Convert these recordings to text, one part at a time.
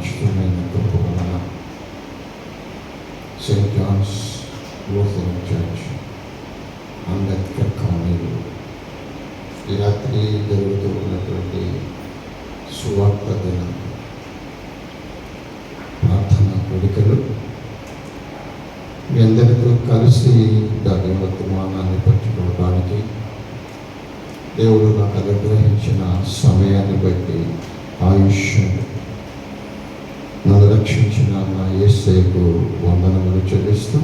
ప్రాముఖ్యమైన కృప వలన Saint Johne's Lutheran church Ambedkar కాలనీలో ఈ రాత్రి జరుగుతూ ఉన్నటువంటి సువార్త దినం ప్రార్థనా కోరికలు మీ అందరితో కలిసి దాని వర్తమానాన్ని పంచుకోవడానికి దేవుడు నాకు అనుగ్రహించిన సమయాన్ని బట్టి ఆయుష్ నన్ను రక్షించిన నా యేసయ్యకు వందనములు చెల్లిస్తూ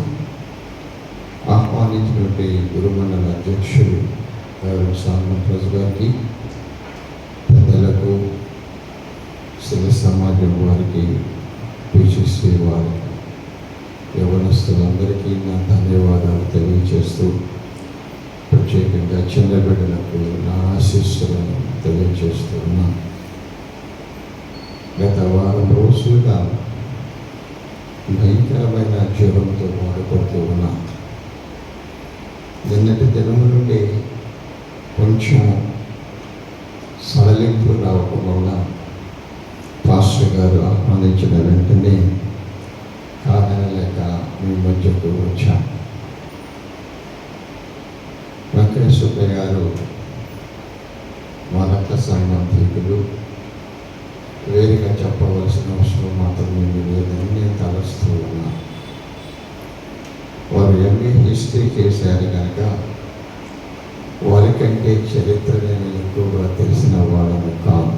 ఆహ్వానించినటువంటి గురుమండల అధ్యక్షుడు సాల్మన్ గారికి, పెద్దలకు, సివిల్ సమాజం వారికి, పిసిసి వారికి, యవనస్తులందరికీ నా ధన్యవాదాలు తెలియజేస్తూ ప్రత్యేకంగా చిన్న బిడ్డలకు నా ఆశీస్సులను తెలియజేస్తున్నాను. గత వారం రోజులుగా భయంకరమైన జ్వరంతో బాధపడుతూ ఉన్నా. నిన్నటి దినం నుండి కొంచెం సడలింపు రావడం వల్ల పాస్టర్ గారు ఆహ్వానించిన వెంటనే కాదనలేక మీ మధ్యకు వచ్చాను. వెంకటేశ్వర గారు మా రక్త సంబంధికులు, వేరుగా చెప్పవలసిన అవసరం మాత్రం ఏమీ లేదని నేను తలస్తూ ఉన్నా. వారు ఎంఏ హిస్టరీ చేశారు కనుక వారికంటే చరిత్ర నేను ఎక్కువగా తెలిసిన వాళ్ళని కాదు.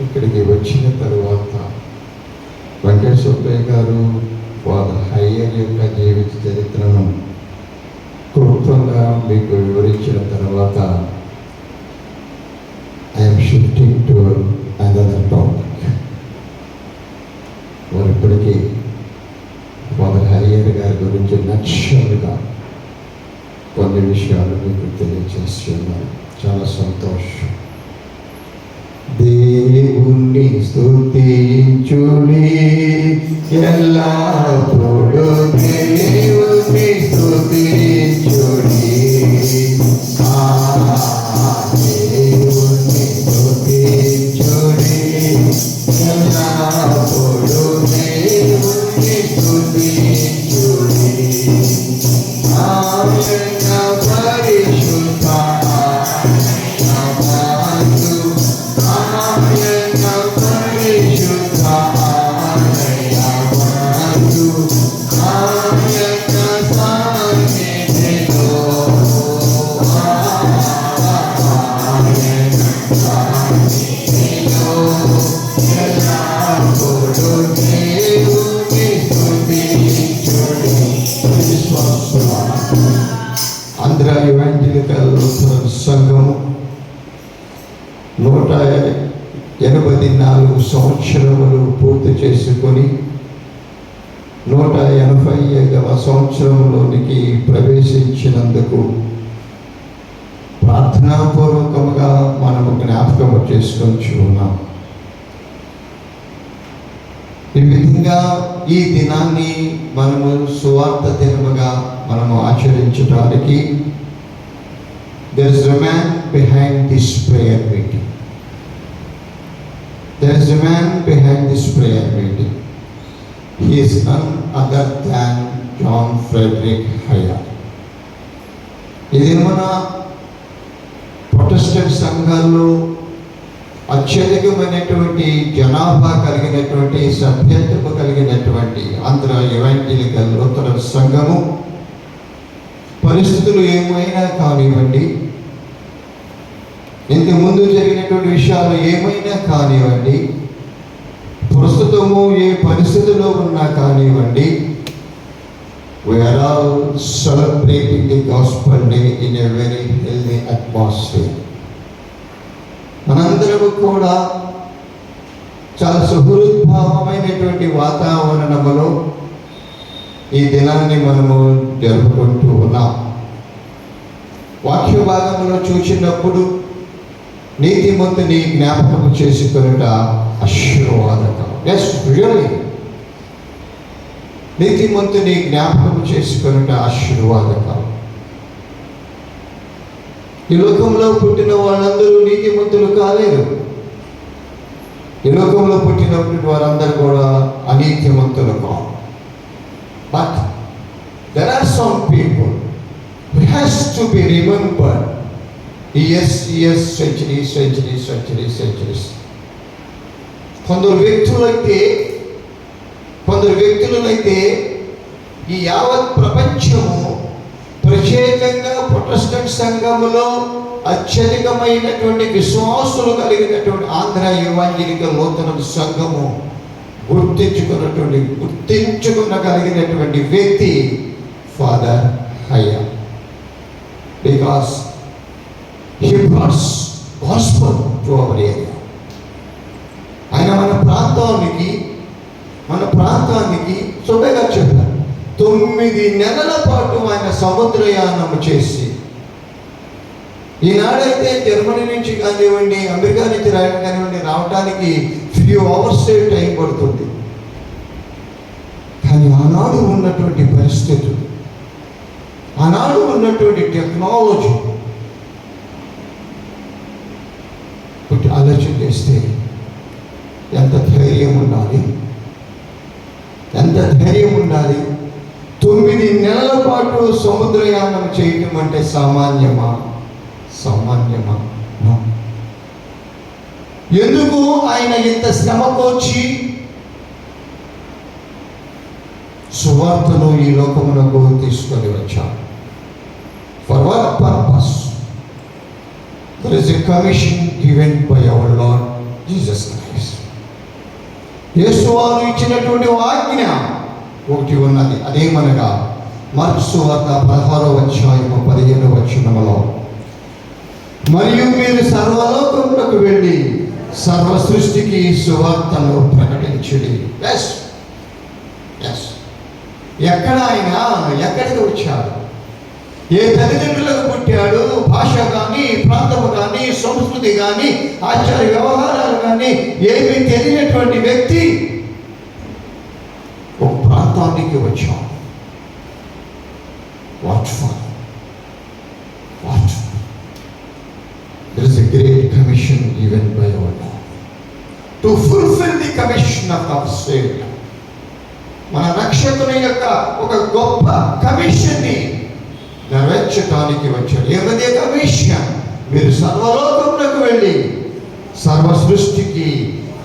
ఇక్కడికి వచ్చిన తరువాత వెంకటేశ్వర గారు ఫాదర్ హయ్యర్ యొక్క జీవిత చరిత్రను క్లుప్తంగా మీకు వివరించిన తర్వాత I'm shifting to another topic. వారు ఇప్పటికీ ఫాదర్ హయ్యర్ గారి గురించి నక్షలుగా కొన్ని విషయాలు మీకు తెలియజేస్తున్నారు. చాలా సంతోషం. దేవుణ్ణి స్తుతించుడి ఎల్లప్పుడూ, దేవుణ్ణి స్తుతించుడి, దేవుణ్ణి స్తుతించుడి ఎల్లప్పుడూ, దేవుణ్ణి స్తుతించుడి. ఆంధ్ర ఇవాంజలికల్ సంఘము 184 సంవత్సరములు పూర్తి చేసుకొని 185వ సంవత్సరంలోనికి ప్రవేశించినందుకు ప్రార్థనాపూర్వకంగా మనము జ్ఞాపకం చేసుకొని ఉన్నాం. ఈ విధంగా ఈ దినాన్ని మనము సువార్త దినముగా మనము ఆచరించడానికి there is a man behind this prayer meeting. There is a man behind this prayer meeting. He is none other than John Frederick Hyatt. ఇది మన ప్రొటెస్టెంట్ సంఘాల్లో అత్యధికమైనటువంటి జనాభా కలిగినటువంటి, సభ్యత్వము కలిగినటువంటి ఆంధ్ర ఇవాంజలికల్ లూథరన్ సంఘము పరిస్థితులు ఏమైనా కానివ్వండి, ఇంతకుముందు జరిగినటువంటి విషయాలు ఏమైనా కానివ్వండి, ప్రస్తుతము ఏ పరిస్థితిలో ఉన్నా కానివ్వండి, we are all celebrating the gospel day in a very healthy atmosphere. మనందరము కూడా చాలా సుహృద్భావమైనటువంటి వాతావరణంలో ఈ దినాన్ని మనము జరుపుకుంటూ ఉన్నాం. వాక్య భాగంలో చూసినప్పుడు నీతిమంతుని జ్ఞాపకం చేసుకొనుట ఆశీర్వాదకరం. ఎస్ రియల్లీ, నీతిమంతుని జ్ఞాపకం చేసుకొనుట ఆశీర్వాదకరం. ఈ లోకంలో పుట్టిన వాళ్ళందరూ నీతిమంతులు కాలేరు. ఈ లోకంలో పుట్టినప్పుడు వారందరూ కూడా అనీతిమంతులు కాదు. But there are some people who has to be remembered years centuries. కొందరు వ్యక్తులైతే ఈ యావత్ ప్రపంచము, ప్రత్యేకంగా ప్రొటెస్టెంట్ సంఘములో అత్యధికమైనటువంటి విశ్వాసులు కలిగినటువంటి ఆంధ్ర ఎవాంజలికల్ నూతన సంఘము గుర్తించుకునగలిగినటువంటి వ్యక్తి ఫాదర్ హయ్యా. Because he brought gospel to our area. ఆయన మన ప్రాంతానికి సొంతగా చెప్పారు. 9 నెలల పాటు ఆయన సముద్రయానం చేసి, ఈనాడైతే జర్మనీ నుంచి కానివ్వండి, అమెరికా నుంచి రావడానికి ఫ్యూ అవర్స్ టైం పడుతుంది. కానీ ఆనాడు ఉన్నటువంటి పరిస్థితులు, ఆనాడు ఉన్నటువంటి టెక్నాలజీ ఆలోచన చేస్తే ఎంత ధైర్యం ఉండాలి. 9 నెలల పాటు సముద్రయానం చేయటం అంటే సామాన్యమా? ఎందుకు ఆయన ఇంత శ్రమకొచ్చి సువార్తను ఈ లోకమునకు తీసుకొని వచ్చారు? For what purpose? There is a commission given by our Lord Jesus Christ. యేసు వారు ఇచ్చినటువంటి ఆజ్ఞ ఒకటి ఉన్నది. అదేమనగా మార్కు సువార్త 16:15 మరియు మీరు సర్వలోకములకు వెళ్ళి సర్వ సృష్టికి సువార్తను ప్రకటించుడి. ఎక్కడికి వచ్చాడు? ఏ తల్లిదండ్రులకు పుట్టాడు? భాష కానీ, ప్రాంతము కానీ, సంస్కృతి కానీ, ఆచార వ్యవహారాలు కానీ ఏమీ తెలియనటువంటి వ్యక్తి ఒక ప్రాంతానికి వచ్చాడు. What there is a great commission given by our Lord to fulfill the commission of our Savior. మన రక్షకుని యొక్క ఒక గొప్ప కమిషన్ని నెరవేర్చడానికి వచ్చాడు. ఏమదే కమిషన్? మీరు సర్వలోకములకు వెళ్ళి సర్వ సృష్టికి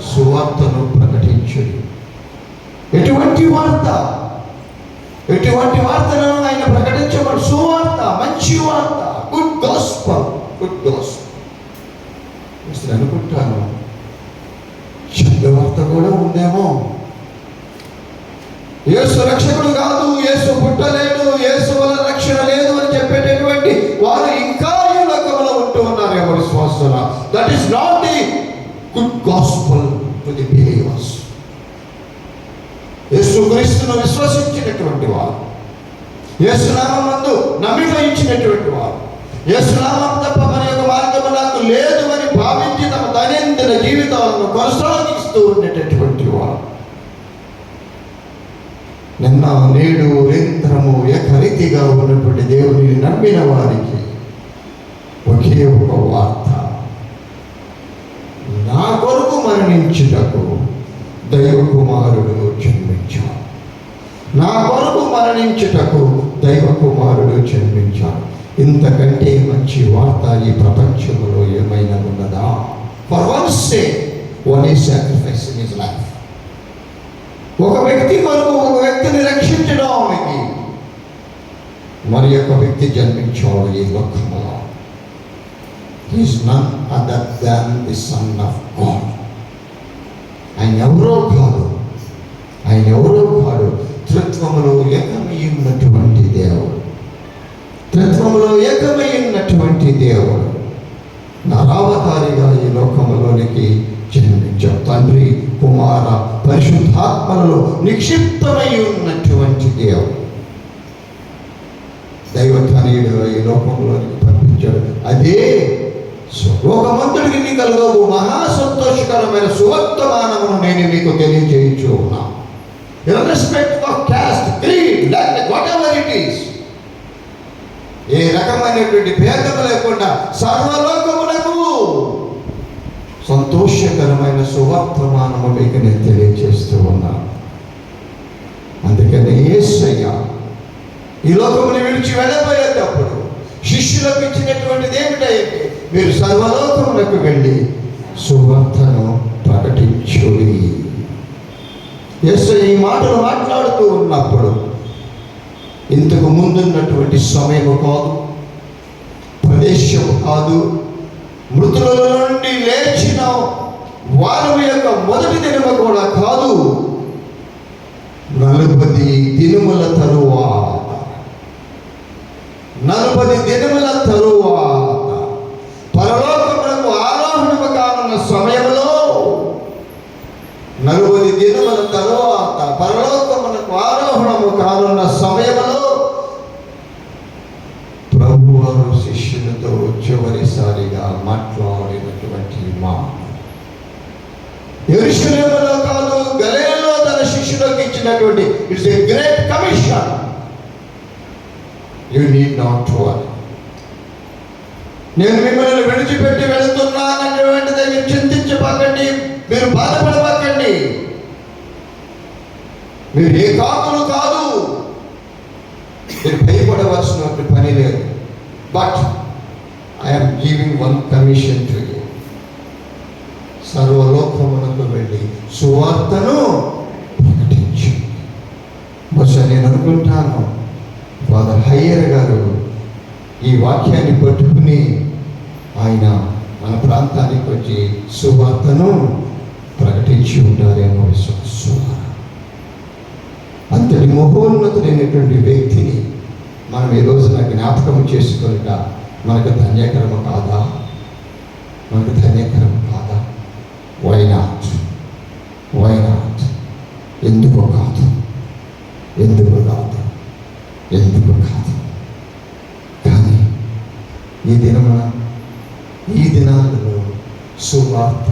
సువార్తను ప్రకటించండి. ఎటువంటి వార్తను ఆయన ప్రకటించబడు? సువార్త, మంచి వార్త, గుడ్ గాస్పల్. అనుకుంటాను చెడ్డ వార్త కూడా ఉందేమో. యేసు రక్షకుడు కాదు, యేసు పుట్టలేడు, యేసు వల్ల రక్షణ లేదు అని చెప్పేటటువంటి వారు ఇంకా ఈ లోకంలో ఉంటూ ఉన్నారు. ఎవరి విశ్వాసుల that is not the good gospel to the believers. Yesu క్రీస్తును విశ్వసించినటువంటి వారు, యేసు నామమందు నమ్మిక ఇచ్చినటువంటి వారు, యేసు నామం తప్ప మన యొక్క మార్గము నాకు లేదు అని భావించి తమ దైనందిన జీవితాలను కొనసాగిస్తూ ఉండేటటువంటి వారు, నిన్న నేడు నిరంతరము ఏకరీతిగా ఉన్నటువంటి దేవుని నమ్మిన వారికి ఒకే ఒక వార్త: నా కొరకు మరణించుటకు దైవ కుమారుడు జన్మించాడు. నా కొరకు మరణించుటకు దైవ కుమారుడు జన్మించాడు. ఇంతకంటే మంచి వార్త ఈ ప్రపంచంలో ఏమైనా ఉన్నదా? For once sake one is sacrificing his life. ఒక వ్యక్తి కొరకు ఒక వ్యక్తిని రక్షించడానికి మరి ఒక వ్యక్తి జన్మించాడు ఈ లోకంలో. He is none other than the son of God. ఆయన ఎవరో కాదు, త్రిత్వములో ఏకమై ఉన్నటువంటి దేవుడు, నరావతారిగా ఈ లోకములోనికి జన్మించాడు. తండ్రి, కుమార, పరిశుద్ధాత్మలలో నిక్షిప్తమై ఉన్నటువంటి దేవుడు దైవత్వనీయుడు ఈ లోకంలోనికి పంపించాడు. అదే లోకమంతుడికి కలుగవు మహా సంతోషకరమైన సువర్తమానమును నేను మీకు తెలియజేయించు ఉన్నాను. Irrespective of caste, creed, whatever it is, ఏ రకమైనటువంటి భేదము లేకుండా సంతోషకరమైన సువర్తమానము మీకు నేను తెలియజేస్తూ ఉన్నాను. అందుకని యేసయ్య ఈ లోకముని విడిచి వెళ్ళబోయేటప్పుడు శిష్యులకు ఇచ్చినటువంటిది ఏమిటంటే, మీరు సర్వలోకములకు వెళ్ళి సువార్తను ప్రకటించుడి. యేసయ్య ఈ మాటలు మాట్లాడుతూ ఉన్నప్పుడు ఇంతకు ముందున్నటువంటి సమయము కాదు, ప్రదేశము కాదు, మృతుల నుండి లేచిన వారం యొక్క మొదటి దినము కూడా కాదు, 40 దినముల తరువాత 40 దినముల తరువాత పరలోకమునకు ఆరోహణము కానున్న సమయంలో 40 దినముల తరువాత పరలోకమునకు ఆరోహణము కానున్న సమయంలో ప్రభువారు శిష్యులతో చివరిసారిగా మాట్లాడినటువంటి మాట, యెరూషలేములో కాదు, గలిలయలో తన శిష్యులకు ఇచ్చినటువంటి it's a great commission. You need not worry. నేను మిమ్మల్ని విడిచిపెట్టి వెళుతున్నాననేటువంటిది మీరు చింతించబాకండి, మీరు బాధపడబాకండి, మీరు ఏకాకులు కాదు, మీరు భయపడవలసిన పని లేదు. But I'm giving one commission to you. సర్వలోకమునకు వెళ్ళి సువార్తను ప్రకటించు. బహుశా నేను అనుకుంటాను ఫాదర్ హయ్యర్ గారు ఈ వాక్యాన్ని పట్టుకుని ఆయన మన ప్రాంతానికి వచ్చి సువార్తను ప్రకటించి ఉంటారేమో విశ్వాసం. అంతటి మహోన్నతుడైనటువంటి వ్యక్తిని మనం ఈ రోజున జ్ఞాపకం చేసుకునేట మనకు ధన్యకరము కాదా? మనకు ధన్యకరము కాదా? Why not? ఎందుకు కాదు? కానీ ఈ దినాలలో సువార్త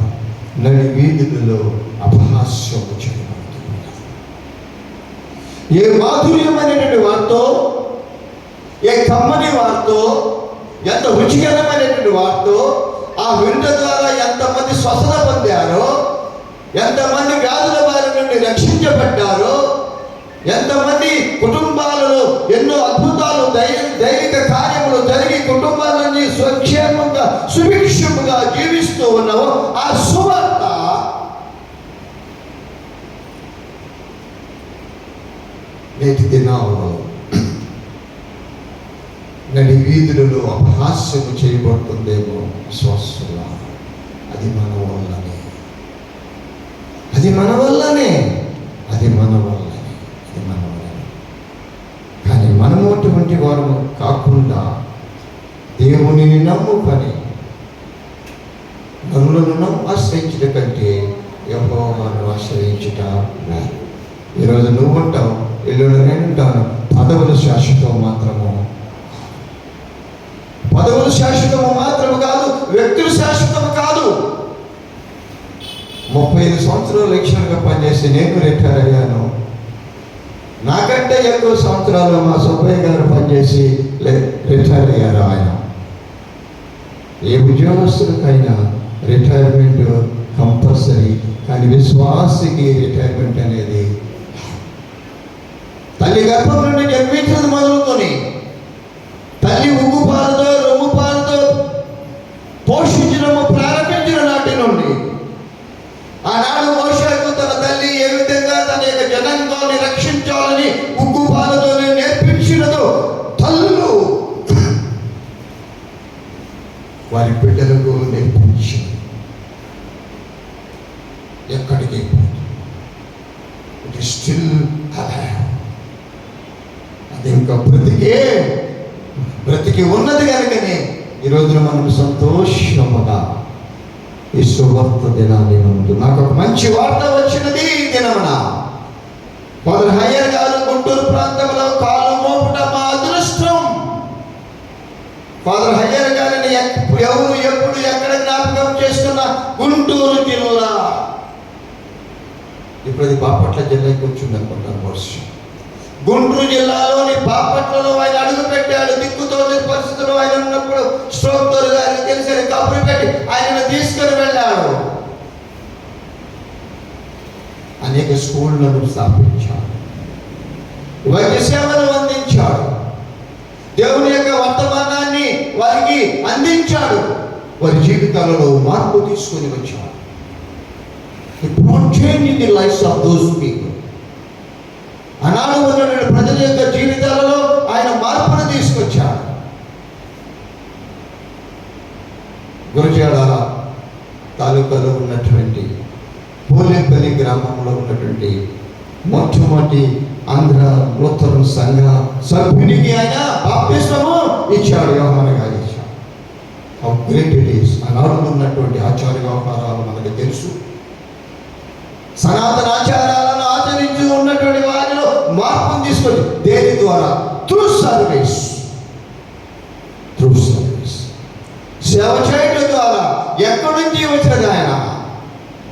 నడి వీధులలో అపహాస్యము చేయబడుతున్నది. ఏ మాధుర్యమైనటువంటి వార్తో, ఏ కమ్మని వార్తో, ఎంత రుచికరమైనటువంటి వార్తో, ఆ వింట ద్వారా ఎంతమంది స్వస్థత పొందారో, ఎంతమంది వ్యాధుల బారి నుండి రక్షించబడ్డారో, ఎంతమంది కుటుంబాలలో ఎన్నో అద్భుతాలు దైవిక కార్యములు జరిగి కుటుంబాలన్నీ స్వక్షేమంగా సుభిక్షముగా జీవిస్తూ ఉన్నావో, ఆ సువార్త నేటి దినాల్లో నడి వీధులలో అపహాస్యము చేయబడుతుందేమో విశ్వాసులా. అది మన వల్లనే. కానీ మనము అటువంటి వారు కాకుండా దేవునిని నమ్ముకొని నరులను ఆశ్రయించుట కంటే యెహోవాను ఆశ్రయించుట మేలు. ఈరోజు నువ్వు ఉంటావు, ఎల్లుండి నేను ఉంటాను. పదవులు శాశ్వతం మాత్రము కాదు, వ్యక్తులు శాశ్వతము కాదు. 35 సంవత్సరాలు లెక్చరర్గా పనిచేసి నేను రిటైర్ అయ్యాను. నాకంటే ఎక్కువ సంవత్సరాలు మా సుబ్బయ్య గారు పనిచేసి రిటైర్ అయ్యారు. ఆయన ఏ ఉద్యోగస్తులకైనా రిటైర్మెంట్ కంపల్సరీ, కానీ విశ్వాసికి రిటైర్మెంట్ అనేది తల్లి గర్భం నుండి జన్మించడం మొదలుకొని తల్లి ఉగ్గు పాలతో రొమ్ము పాలతో పోషించడము ప్రారంభించిన నాటి నుండి ఆనాడు మోషేకు తన తల్లి ఏ విధంగా తన యొక్క జనాంగాన్ని రక్షించాలని ఉగ్గు పాలతో నేర్పించినదో, తల్లులు వారి బిడ్డలకు నేర్పించి ఎక్కడికి స్టిల్ అది ఇంకా బ్రతికి ఉన్నది కనుకనే ఈ రోజున మనం సంతోషముగా ఈ సువార్త దినాన్ని ముందు నాకు ఒక మంచి వార్త వచ్చినది ఈ దినమున. ఫాదర్ హయ్యర్ గారు గుంటూరు ప్రాంతంలో కాలు మోపుట మా అదృష్టం. ఫాదర్ హయ్యర్ గారిని ఎవరు ఎప్పుడు ఎక్కడ జ్ఞాపకం చేస్తున్న గుంటూరు జిల్లా, ఇప్పుడు అది బాపట్ల జిల్లాకి వచ్చింది అనుకుంటాను. వర్షం గుంటూరు జిల్లాలోని బాపట్లలో ఆయన అడుగు పెట్టాడు. దిక్కుతోచని పరిస్థితుల్లో ఆయన ఉన్నప్పుడు స్ట్రోక్ గారికి తెలిసిన కబురు పెట్టి ఆయనను తీసుకొని వెళ్ళాడు. స్కూళ్లను స్థాపించాడు, వైద్య సేవలు అందించాడు, దేవుని యొక్క వర్తమానాన్ని వారికి అందించాడు, వారి జీవితాలలో మార్పు తీసుకొని వచ్చాడు. He brought change in the lives of those people. ఆనాడు ఉన్నటువంటి ప్రజల యొక్క జీవితాలలో ఆయన మార్పును తీసుకొచ్చాడు. గురజాడ తాలూకాలో ఉన్నటువంటి పోలేపల్లి గ్రామంలో ఉన్నటువంటి మొట్టమొదటి ఆంధ్ర లూథరన్ సంఘ సభ్యునికి ఆయన బాప్తిస్మము ఇచ్చాడు, యోహాను గారు ఇచ్చాడు. How great it is. ఆనాడు ఉన్నటువంటి ఆచార వ్యవహారాలు మనకు తెలుసు. సనాతన ఆచారాలను ఆచరించి ఉన్నటువంటి వారిలో మార్పును తీసుకొచ్చి దేని ద్వారా? Through service. సేవ చేయడం ద్వారా. ఎక్కడి నుంచి వచ్చినది ఆయన?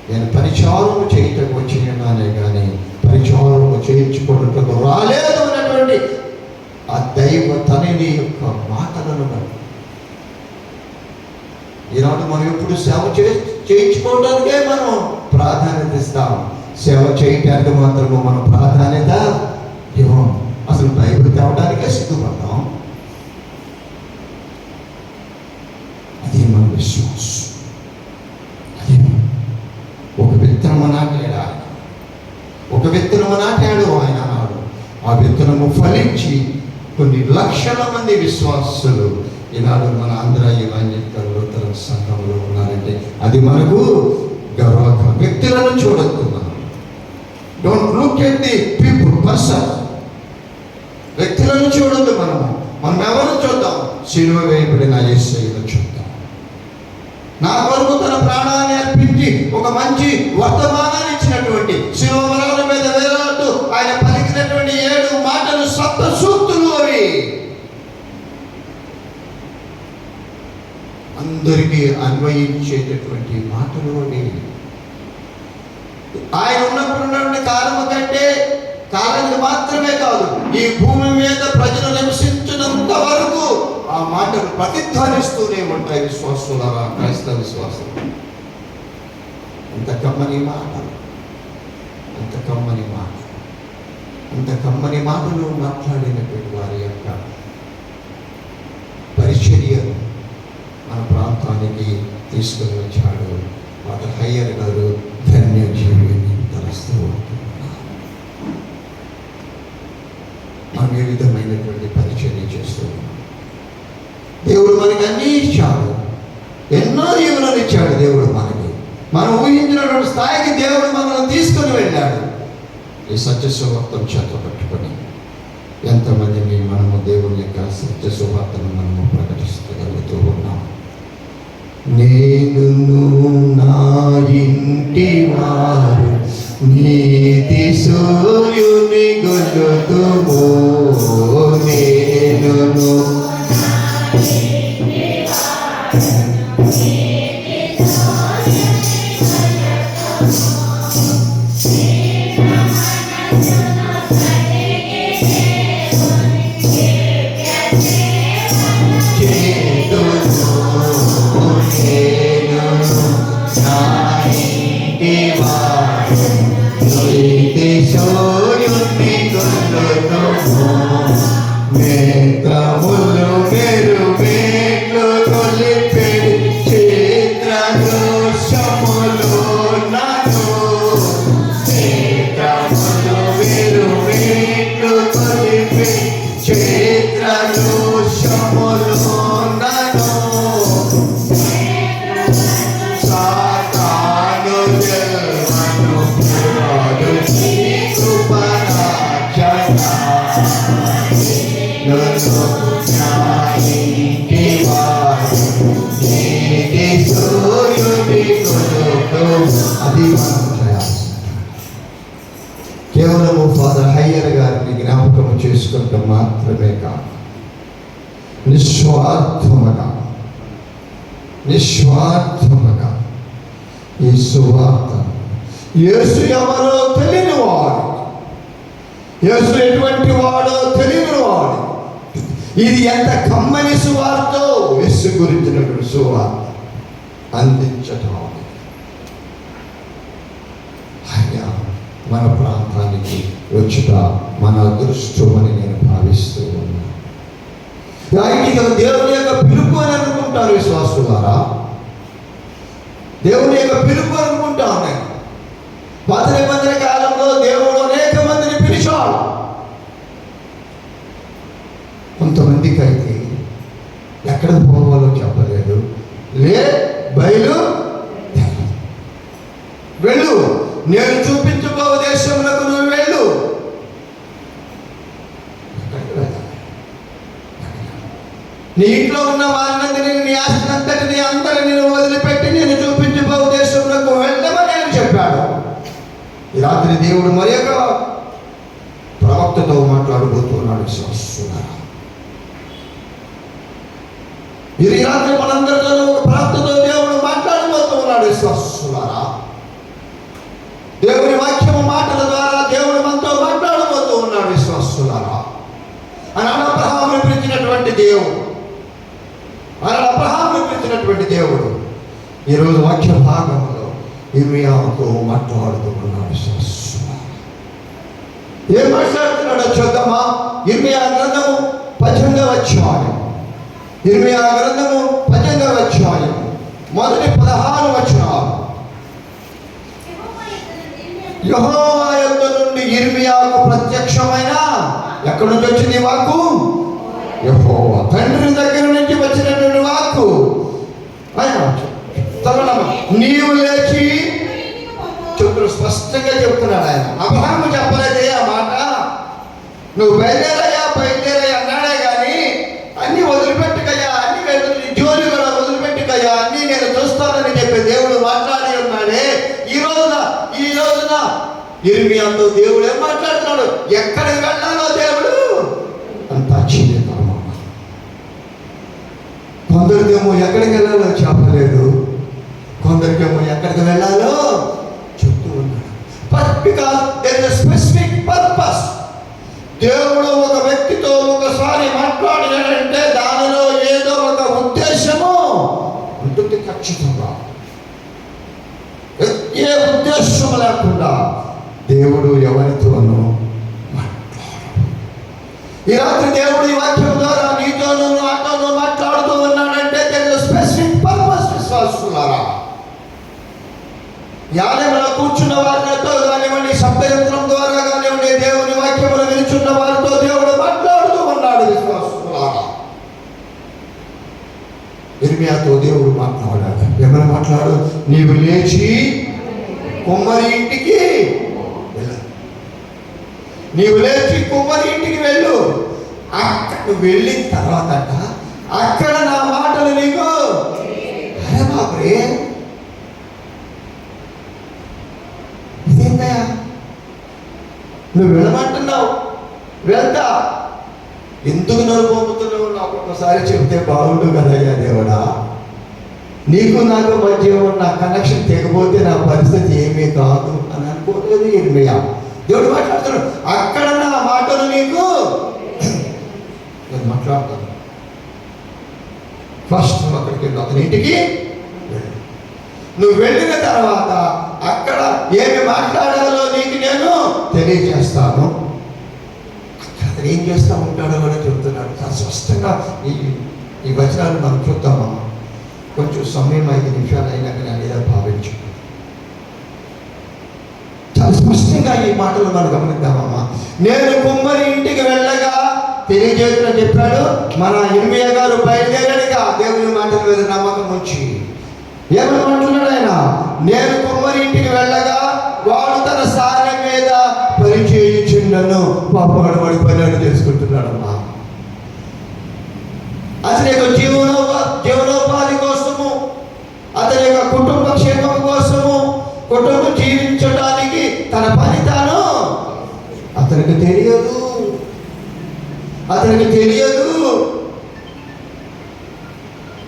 నేను పరిచారము చేయటం వచ్చినానే కానీ పరిచారము చేయించుకోవటం రాలేదు అన్నటువంటి ఆ దైవ తనని యొక్క మాటలను బట్టి ఈనాడు మనం ఎప్పుడు సేవ చేయించుకోవడానికే మనం ప్రాధాన్యత ఇస్తాం. సేవ చేయటానికి మాత్రము మనం ప్రాధాన్యత ఇవ్వం. అసలు బైబిల్ తేవడానికే సిగ్గుపడతాం. అది మన విశ్వాసం. అది ఒక విత్తనము నాటాడు ఆయన, ఒక విత్తనము నాటాడు ఆయన అన్నాడు. ఆ విత్తనము ఫలించి కొన్ని లక్షల మంది విశ్వాసులు ఈనాడు మన ఆంధ్ర ఈవాంజలికల్ లూథరన్ సంఘంలో ఉన్నారంటే అది మనకు గర్వకారణం. వ్యక్తులను చూడొద్దు మనం. Don't look at the people, person. వ్యక్తులను చూడొద్దు మనం ఎవరు చూద్దాం? సిలువ వేయబడిన యేసయ్యను చూద్దాం. నా కొరకు తన ప్రాణాన్ని అర్పించి ఒక మంచి వర్తమానాన్ని ఇచ్చినటువంటి, సిలువ మరణం మీద వేలాడుతూ ఆయన పలికినటువంటి 7 మాటలు సప్త సూక్తులు. అవి అందరికీ అన్వయించేటటువంటి మాటలు. అవి ఆయన ఉన్నప్పుడు ఉన్నటువంటి కాలము కంటే కాలానికి మాత్రమే కాదు, ఈ భూమి మీద ప్రజలు నివసించినంత వరకు ఆ మాటలు ప్రతిధ్వనిస్తూనే ఉంటాయి. విశ్వాసులారా, క్రైస్తవ విశ్వాసులు, అంత కమ్మని మాటలు, అంత కమ్మని మాటలు, అంత కమ్మని మాటలు మాట్లాడినటువంటి వారి యొక్క పరిచర్యను మన ప్రాంతానికి తీసుకుని వచ్చాడు. ఫాదర్ హయ్యర్ గారు ధన్యజీవిని తలస్తూ ఉంటున్నారు. మనం ఏ విధమైనటువంటి పరిచర్య చేస్తూ ఉన్నాం. దేవుడు మనకి అన్నీ ఇచ్చాడు, ఎన్నో ఈవులను ఇచ్చాడు దేవుడు మనకి. మనం ఊహించినటువంటి స్థాయికి దేవుడు మనల్ని తీసుకుని వెళ్ళాడు. ఈ సత్య సువార్తను చేత పట్టుకొని ఎంతమందిని మనము దేవుని యొక్క సత్య సువార్తను మనము ప్రకటిస్తగలుగుతూ ఉన్నాం. నేను నా ఇంటి వారు నీతి సూర్యుని గొలుతుమో, నేను కేవలము ఫాదర్ హయ్యర్ గారిని జ్ఞాపకము చేసుకుంటాం మాత్రమే కాదు, నిస్వార్థముగా ఈ సువార్త, యేసు ఎవరో తెలియని వాడు, యేసు ఎటువంటి వాడో తెలియని వాడు, ఇది ఎంత కమ్మని సువార్తో యేసు గురించినటువంటి సువార్త అందించటం. ఆయన మన ప్రాంతానికి వచ్చుట మన అదృష్టం అని నేను భావిస్తూ ఉన్నాను. ఇది దేవుని యొక్క పిలుపు అని అనుకుంటారు విశ్వాసులారా. దేవుని యొక్క పిలుపు అనుకుంటాను నేను. పాత నిబంధన కాలంలో దేవుడు అనేక మందిని పిలిచాడు. కొంతమందికి అయితే ఎక్కడికి పోవాలో చెప్పలేదు. బయలు వెళ్ళు, నేను చూపించబో దేశంలోకి నువ్వు వెళ్ళు. నీ ఇంట్లో ఉన్న వారినందరినీ, నీ ఆస్తినంతటిని అందరినీ వదిలిపెట్టి నేను చూపించబో దేశంలోకి వెళ్ళమని ఆయన చెప్పాడు. ఈ రాత్రి దేవుడు మరి ఒక ప్రవక్తతో మాట్లాడబోతున్నాడు విశ్వాసులారా. ఈ రాత్రి మనందరితో ఒక ప్రవక్తతో దేవుడు మాట్లాడబోతున్నాడు విశ్వాసులారా. దేవుని వాక్యము మాటల ద్వారా దేవుడు మనతో మాట్లాడబోతూ ఉన్నాడు విశ్వాసులారా. ఆయన అబ్రహామును పిలిచినటువంటి దేవుడు, దేవుడు ఈరోజు వాక్య భాగంలో ఇర్మియాతో మాట్లాడుతూ ఉన్నాడు విశ్వాసులారా. ఏం మాట్లాడుతున్నాడో చూద్దామా? ఇర్మియా గ్రంథము 18వ అధ్యాయం, ఇర్మియా గ్రంథము 18వ అధ్యాయం మొదటి 16 వచనాలు. యెహోవా యొద్ద నుండి ఇర్మియాకు ప్రత్యక్షమైన, ఎక్కడి నుంచి వచ్చింది వాక్కు? యెహోవా తండ్రి దగ్గర నుంచి వచ్చినటువంటి వాక్కు. నీవు లేచి చెప్తున్నా, స్పష్టంగా చెప్తున్నాడు ఆయన. అబ్రహాము చెప్పలేదే ఆ మాట. నువ్వు బయలుదేరయ్యా అన్నాడే కానీ అన్ని వదిలిపెట్టుకయ్యా, అన్ని జోలి కూడా వదిలిపెట్టుకయ్యా, అన్ని నేను చూస్తానని చెప్పి దేవుడు మాట్లాడి ఉన్నాడే. ఈ రోజున ఇర్మియాతో దేవుడు ఏం మాట్లాడుతున్నాడు? ఎక్కడికి వెళ్ళాలో దేవుడు అంత ఆశ్చర్యకరం. కొందరికేమో ఎక్కడికి వెళ్ళాలో చెప్పలేదు, కొందరికేమో ఎక్కడికి వెళ్ళాలో చెప్తూ ఉన్నాడు. Because there is a specific purpose. దేవుడు ఒక వ్యక్తితో ఒకసారి మాట్లాడినాడంటే దానిలో ఏదో ఒక ఉద్దేశము ఉంటుంది ఖచ్చితంగా. ఏ ఉద్దేశం లేకుండా దేవుడు ఎవరితోనూ మాట్లాడు. ఈ రాత్రి దేవుడు ఈ వాక్యం ద్వారా నీతోనూ నాతోనూ మాట్లాడుతూ ఉన్నాడంటే there is a specific purpose విశ్వాసులారా. యాలెంలో కూర్చున్న వారితో కానివ్వండి, శబ్దయంత్రం ద్వారా కానివ్వండి, దేవుని వాక్యములు వినుచున్న వారితో దేవుడు మాట్లాడుతూ ఉన్నాడు విశ్వాసులారా. ఇర్మియాతో దేవుడు మాట్లాడాడు. ఏమైనా మాట్లాడు? నీవు లేచి కుమ్మరి ఇంటికి వెళ్ళు, నీవు లేచి కుమ్మరి ఇంటికి వెళ్ళు. అక్కడ వెళ్ళిన తర్వాత అక్కడ నా మాటలు నీకు, అరే బాబరే ఇదేందయ్యా నువ్వు వెళ్ళమంటున్నావు, వెళ్తా, ఎందుకు నన్ను పంపుతున్నావు? నాకు ఒకసారి చెప్తే బాగుండు కదయ్యా దేవుడా. నీకు నాకు మధ్య ఉన్న కనెక్షన్ తెగపోతే నా పరిస్థితి ఏమీ కాదు అని అనుకోలేదు ఇర్మియా. దేవుడు మాట్లాడుతున్నాడు, అక్కడ నా మాటలు నీకు నేను మాట్లాడతాను. ఫస్ట్ నువ్వు అక్కడికి వెళ్ళు, అతని ఇంటికి వెళ్ళు. నువ్వు వెళ్ళిన తర్వాత అక్కడ ఏమి మాట్లాడాలో నీకు నేను తెలియజేస్తాను. అతను ఏం చేస్తూ ఉంటాడో కూడా చెప్తున్నాడు. చాలా స్పష్టంగా ఈ వచనాలు మనం చూద్దామమ్మా. కొంచెం సమయం 5 నిమిషాలు అయినాక నేను ఏదో భావించు. చాలా స్పష్టంగా ఈ మాటలు మనం గమనిద్దామమ్మా. నేను కుమ్మరి ఇంటికి వెళ్ళగా తెలియజేస్తున్నా చెప్పాడు. మన ఇర్మియా గారు బయలుదేరడిగా దేవుని మాటల మీద నమ్మకం ఉంచి ఏమని అంటున్నాడు ఆయన? నేను కుమ్మరి ఇంటికి వెళ్ళగా వాడు తన సారె మీద పరిచయించుండను. పాపడు వాడి పని చేసుకుంటున్నాడమ్మా. అతని యొక్క జీవనోపాధి కోసము, అతని యొక్క కుటుంబ క్షేమం కోసము, కుటుంబం జీవించడానికి తన పని తాను అతనికి తెలియదు.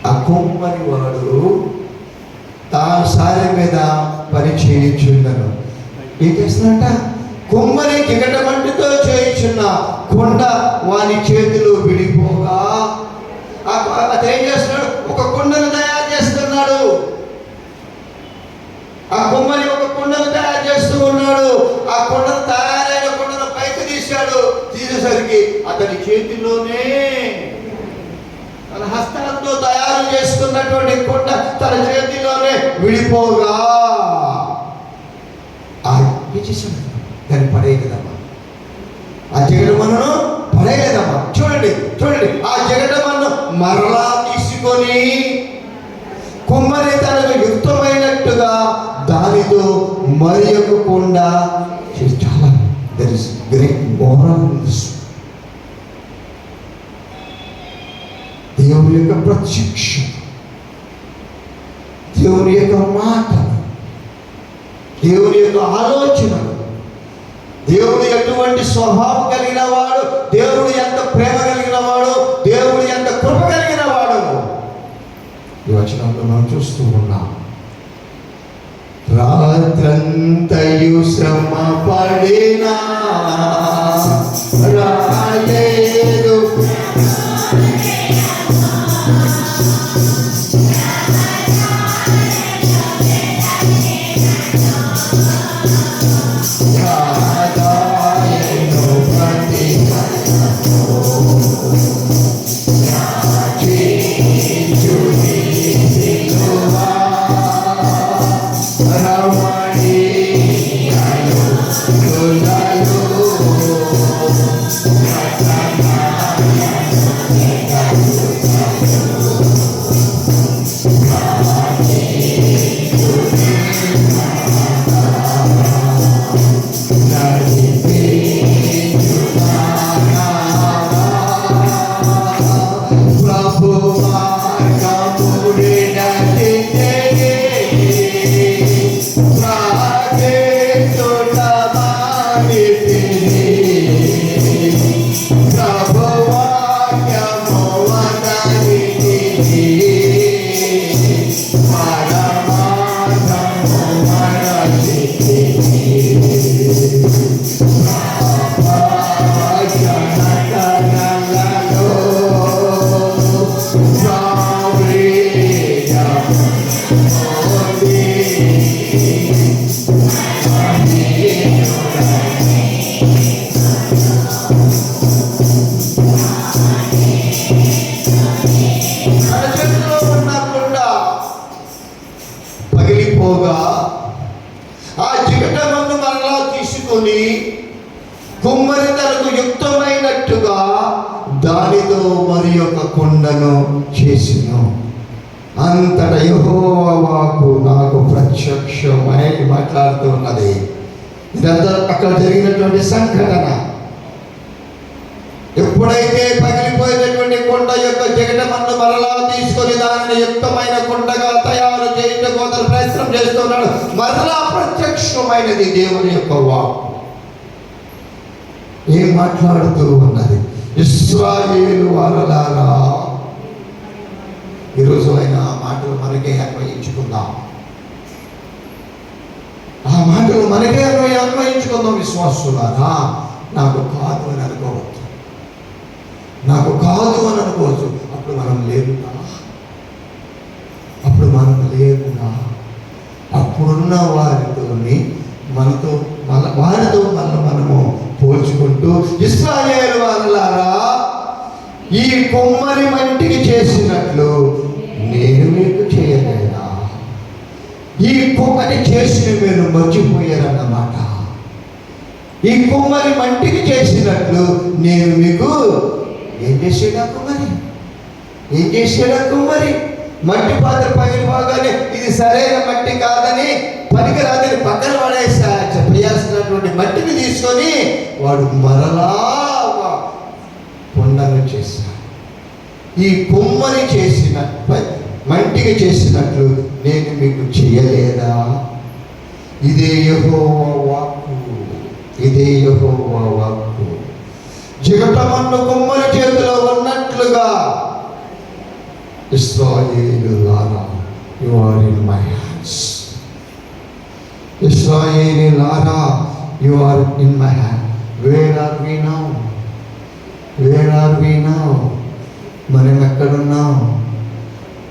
ఆ కుమ్మరి వాడు తాను సారె మీద పని చేయించుండను. ఏం చేస్తున్నట? కుమ్మరి కిగటమంటితో చేయించున్న కొండ వాని చేతిలో విడిపోగా అతను ఏం చేస్తున్నాడు? ఒక కుండను తయారు చేస్తున్నాడు. ఆ కుమ్మరి ఒక కుండను తయారు చేస్తూ ఉన్నాడు. ఆ కుండ అతని చేతిలోనే తన హస్తాలతో తయారు చేసుకున్నటువంటి కుండ తన చేతిలోనే విడిపోగా దాన్ని పడేయలేదమ్మా. ఆ జగడమన్నును పడేయలేదమ్మా. చూడండి ఆ జగడమన్ను మరలా తీసుకొని కుమ్మరి తనకు యుక్తమైనట్టుగా దానితో మరి ఒక కుండ చాలా there is great moral in this. దేవుని యొక్క ప్రత్యక్షం, దేవుని యొక్క మాట, దేవుని యొక్క ఆలోచనలు, దేవుడు ఎటువంటి స్వభావం కలిగిన వాడు, దేవుడు ఎంత ప్రేమ కలిగిన వాడు, దేవుడు ఎంత కృప కలిగిన వాడు ఈ వచనంలో మనం చూస్తూ ఉన్నాం. రాత్రంతయు శ్రమ పడినా రాలేదు పగిలిపోగా ఆ జిగటమందు మరలా తీసుకొని కుమ్మరి తనకు యుక్తమైనట్టుగా దానితో మరి ఒక కుండను చేసిను. అంతట యెహోవా వాక్కు నాకు ప్రత్యక్షమై మాట్లాడుతూ ఉన్నది. ఇదంతా అక్కడ జరిగినటువంటి సంఘటన. ఎప్పుడైతే పగిలిపోయినటువంటి కుండ యొక్క జగటమన్ను మరలా తీసుకొని దానిని యుక్తమైన కుండగా తయారు చేయటకు అతను ప్రయత్నం చేస్తున్నాడు. మరలా ప్రత్యక్షమైనది దేవుని యొక్క వాక్కు. ఏం మాట్లాడుతూ ఉన్నది? ఇశ్రాయేలు వారలారా, ఈరోజు అయినా ఆ మాటలు మనకే అన్వయించుకుందాం. ఆ మాటలు మనకే అన్వయించుకుందాం. విశ్వాసులారా, నాకు కాదు అని అనుకోవద్దు, నాకు కాదు అని అనుకోవచ్చు. అప్పుడు మనం లేకుండా అప్పుడున్న వారితోని వారితో మనము పోల్చుకుంటూ, ఇశ్రాయేలు వారలారా, ఈ కొమ్మరి మంటికి చేసినట్లు నేను మీకు చేయలేదా? ఈ కొమ్మరి చేసిన మీరు మర్చిపోయారన్నమాట. ఈ కొమ్మరి మంటికి చేసినట్లు నేను మీకు ఏం చేసాడా కుమ్మరి? ఏం చేసాడా కుమ్మరి? మట్టి పాత్ర పగిలిపోగానే ఇది సరైన మట్టి కాదని, పనికిరాదని పక్కన పడేయాల్సినటువంటి మట్టిని తీసుకొని వాడు మరలా కొండను చేశాడు. ఈ కుమ్మరి చేసిన మంటికి చేసినట్లు నేను మీకు చేయలేదా? ఇదే యెహోవా వాక్కు, ఇదే యెహోవా వాక్కు. జిగటమన్ను కుమ్మరి చేతిలో ఉన్నట్లుగా, ఇశ్రాయేలులారా, you are in my hands. ఇశ్రాయేలులారా, you are in my hand. Where are we now? Where are we now? మనం ఎక్కడున్నాం?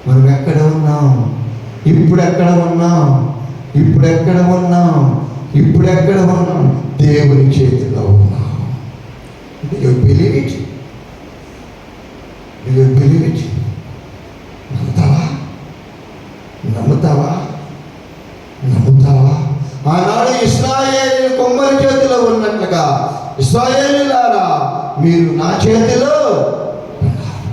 మనం ఎక్కడ ఉన్నాం? ఇప్పుడు ఎక్కడ ఉన్నాం? ఇప్పుడు ఎక్కడ ఉన్నాం? ఇప్పుడు ఎక్కడ ఉన్నాం? దేవుని చేతిలో ఉన్నాం. You believe it? బిలీవ్. నమ్ముతావా? నమ్ముతావా? నమ్ముతావా? ఆనాడు ఇశ్రాయేలు కొమ్మరి చేతిలో ఉన్నట్లుగా, ఇశ్రాయేలులారా మీరు నా చేతిలో ఉన్నారు.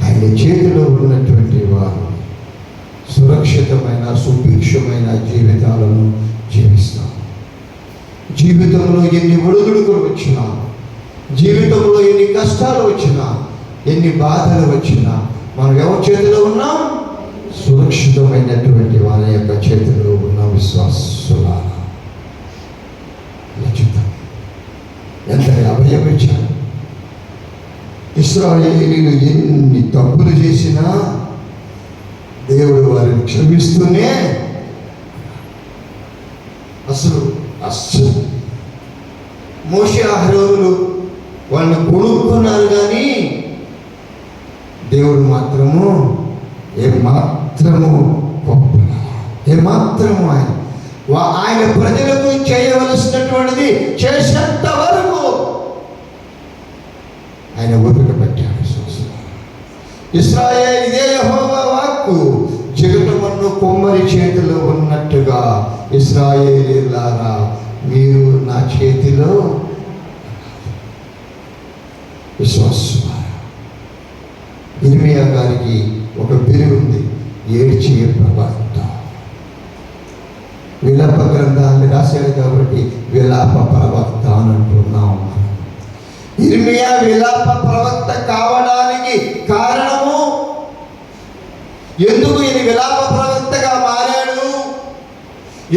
ఆయన చేతిలో ఉన్నటువంటి వారు సురక్షితమైన సుభిక్షమైన జీవితాలను జీవిస్తారు. జీవితంలో ఎన్ని ఒడిదుడుకులు వచ్చినా, జీవితంలో ఎన్ని కష్టాలు వచ్చినా, ఎన్ని బాధలు వచ్చినా మనం ఎవరి చేతిలో ఉన్నాం? సురక్షితమైనటువంటి వాళ్ళ యొక్క చేతిలో ఉన్న విశ్వాసులారా. ఎంత అభయం ఇచ్చారు. ఇశ్రాయేలీయులు ఎన్ని తప్పులు చేసినా దేవుడు వారిని క్షమిస్తూనే అసలు మోషే అహరోనులు వాళ్ళని కొనుక్కున్నారు, కానీ దేవుడు మాత్రము ఏమాత్రము ఏమాత్రము ఆయన ప్రజలకు చేయవలసినటువంటిది చేసేంత వరకు ఆయన ఓపిక పట్టాడు. ఇశ్రాయేలు, ఇదే యెహోవా వాక్కు, జగటమన్ను కొమ్మరి చేతిలో ఉన్నట్టుగా ఇశ్రాయేలీయులారా మీరు నా చేతిలో. విశ్వాసులారా, ఇర్మియా గారికి ఒక బిరుదు ఉంది, ఏడ్చే ప్రవక్త. విలాప గ్రంథాన్ని రాశాడు కాబట్టి విలాప ప్రవక్త అని అంటున్నాం. ఇర్మియా విలాప ప్రవక్త కావడానికి కారణము, ఎందుకు ఈయన విలాప ప్రవక్తగా మారాడు,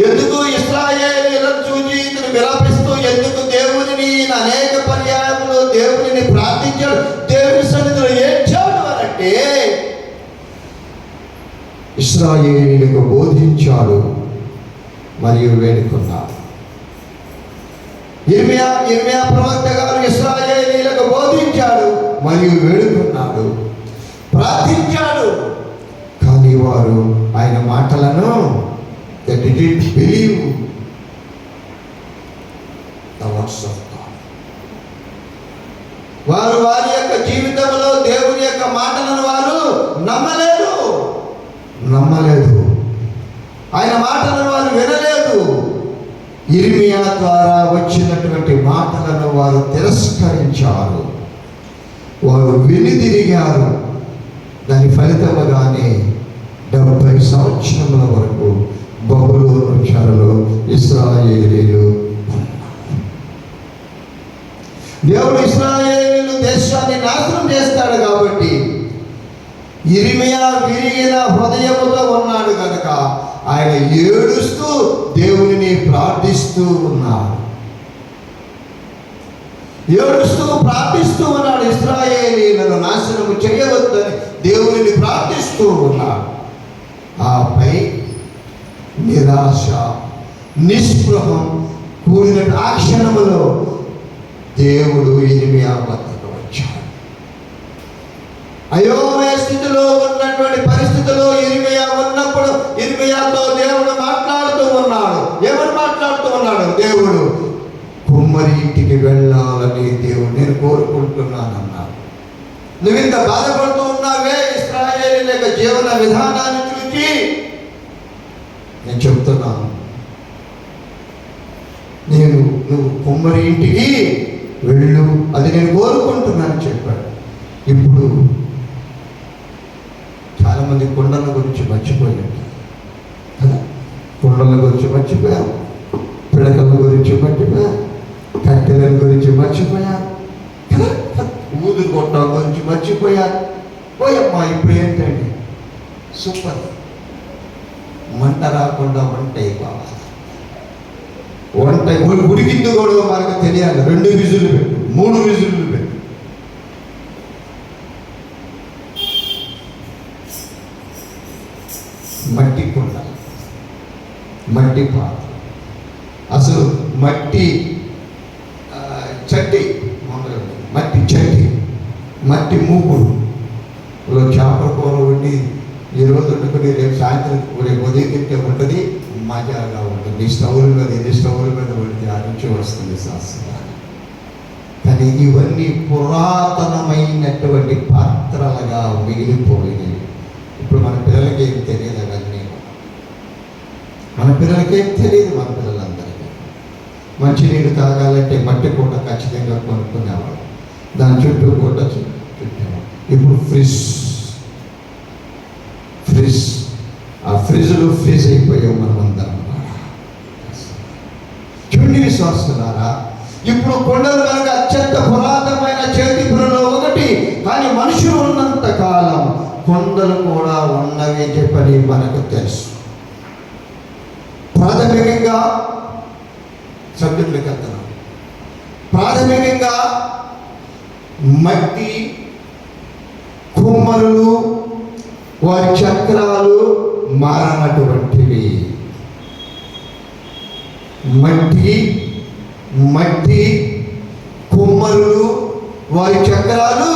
ఎందుకు ఇశ్రాయేలీయులను చూచి ఇతను విలాపిస్తూ ఎందుకు దేవునిని అనేక పర్యాయములు దేవునిని ప్రార్థించాడు, దేవుని సన్నిధిలో ఏడ్చాడు అనంటే ఇశ్రాయేలీయులకు బోధించాడు మరియు వేడుకున్నాడు. ఇర్మియా ప్రవక్త గారు ఇశ్రాయేలీయులకు బోధించాడు మరియు వేడుకున్నాడు, ప్రార్థించాడు. కానీ వారు ఆయన మాటలను they didn't believe the words of God. వారు వారి యొక్క జీవితంలో దేవుని యొక్క మాటలను వారు నమ్మలేదు. ఆయన మాటలను వారు వినలేదు. ఇర్మియా ద్వారా వచ్చినటువంటి మాటలను వారు తిరస్కరించారు, వారు వెనుదిరిగారు. దాని ఫలితముగానే 70 సంవత్సరముల వరకు బబులోను చెరలో ఇశ్రాయేలీయులు. దేవుడు ఇశ్రాయేలీయులు దేశాన్ని నాశనం చేస్తాడు కాబట్టి ఇర్మియా విరిగిన హృదయముతో ఉన్నాడు కనుక ఆయన ఏడుస్తూ దేవునిని ప్రార్థిస్తూ ఉన్నాడు. ఇశ్రాయేలీయులను నాశనము చేయవద్దని దేవునిని ప్రార్థిస్తూ ఉన్నాడు. ఆపై నిరాశ నిస్పృహం కూడిన ఆ క్షణములో దేవుడు ఇర్మియా వద్దకు వచ్చాడు. అయోమయ స్థితిలో ఉన్నటువంటి పరిస్థితిలో ఇర్మియా ఉన్నప్పుడు ఇర్మియాతో దేవుడు మాట్లాడుతూ ఉన్నాడు. ఏమని మాట్లాడుతూ ఉన్నాడు? దేవుడు కుమ్మరి ఇంటికి వెళ్ళాలని నేను కోరుకుంటున్నానన్నాడు. నువ్వు ఇంత బాధపడుతూ ఉన్నావే ఇశ్రాయేలు యొక్క జీవన విధానాన్ని చూసి, నేను చెప్తున్నాను, నువ్వు కుమ్మరి ఇంటికి వెళ్ళు, అది నేను కోరుకుంటున్నాను చెప్పాడు. ఇప్పుడు చాలామంది కుండల గురించి మర్చిపోయారు కదా, కుండల గురించి మర్చిపోయారు, పిడకల గురించి మర్చిపోయారు, కట్టెల గురించి మర్చిపోయారు, ఊదు కొట్ట గురించి మర్చిపోయారు. పోయమ్మా ఇప్పుడు ఏంటండి సూపర్, మంట రాకుండా వంట అయిపోవాలి. వంట ఉడికింది కూడా మనకు తెలియాలి. 2 విజులు పెట్టు, 3 విజులు పెట్టు. మట్టి కుండ, మట్టి పాత్ర, అసలు మట్టి చట్టి, మట్టి చట్టి, మట్టి మూకుడులో చేపల కూర వండి ఈరోజు వండుకొని రేపు సాయంత్రం రేపు ఉదయం తింటే ఉంటుంది, మజాగా ఉంటుంది. స్టవ్ల మీద వండితే ఆ రుచి వస్తుంది శాస్త్రంగా. కానీ కానీ ఇవన్నీ పురాతనమైనటువంటి పాత్రలుగా మిగిలిపోయినాయి. ఇప్పుడు మన పిల్లలకి ఏం తెలియదు అవన్నీ. మన పిల్లలకి ఏం తెలియదు. మన పిల్లలందరికీ మంచినీళ్ళు తాగాలంటే మట్టి కూడా ఖచ్చితంగా కొనుక్కునేవాడు, దాని చుట్టూ కూడా చుట్టేవాడు. ఇప్పుడు ఫ్రిడ్జ్ ఆ ఫ్రిడ్జ్లో ఫ్రీజ్ అయిపోయాం మనమందరం. చూడండి విశ్వాసులారా, ఇప్పుడు కొండలు కనుక అత్యంత పురాతనమైన చేతి పనులు ఒకటి, కానీ మనుషులు ఉన్నంత కాలం కొండలు కూడా ఉన్నవి చెప్పని మనకు తెలుసు. ప్రాథమికంగా సబ్జెక్టులకు వెళ్తున్నాం. ప్రాథమికంగా మట్టి, కుమ్మరులు, వారి చక్రాలు మారనటువంటివి. మట్టి కుమ్మరులు, వారి చక్రాలు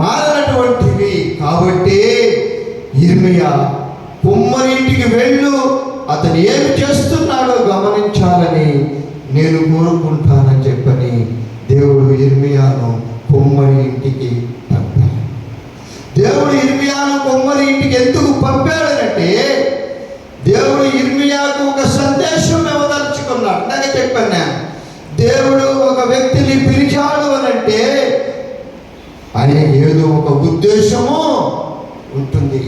మారనటువంటివి. కాబట్టి యిర్మీయా కుమ్మరింటికి వెళ్ళు, అతను ఏమి చేస్తున్నాడో గమనించాలని నేను కోరుకుంటానని చెప్పని దేవుడు యిర్మీయాను కుమ్మరి ఇంటికి పంపాడు. దేవుడు యిర్మీయాను కుమ్మరి ఇంటికి ఎందుకు పంపాడనంటే, దేవుడు యిర్మీయాకు ఒక సందేశం ఇవ్వదలుచుకున్నాడు. నాకు చెప్పాను నేను, దేవుడు ఒక వ్యక్తిని పిలిచాడు అనంటే ఆయన ఏదో ఒక ఉద్దేశము ఉంటుంది.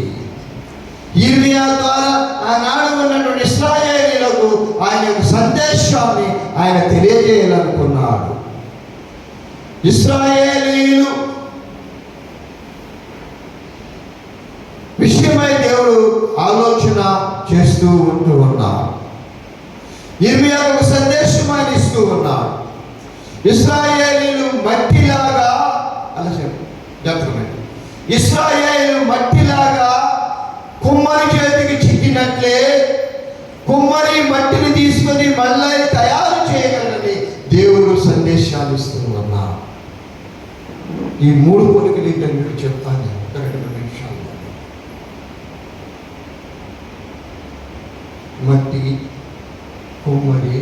యిర్మీయా ద్వారా ఆనాడు ఉన్నటువంటి ఇశ్రాయేలీయులకు ఆయన యొక్క సందేశాన్ని ఆయన తెలియజేయాలనుకున్నాడు. ఇశ్రాయేలీయులు విషయమై దేవుడు ఆలోచన చేస్తూ ఉన్నాడు. యిర్మీయాకు ఒక సందేశం ఆయన ఇస్తూ ఉన్నాడు. ఇశ్రాయేలీయులు మట్టిలాగా ఇశ్రాయేలీయులు మట్టిలాగా కుమ్మరి చేతికి చిక్కినట్లే కుమ్మరి మట్టిని తీసుకొని మళ్ళీ తయారు చేయగలని దేవుడు సందేశాలు ఇస్తూ ఉన్నాడు. ఈ 3 పోలికలు ఏంటని మీకు చెప్తాను. 2 నిమిషాలు. మట్టి, కుమ్మరి,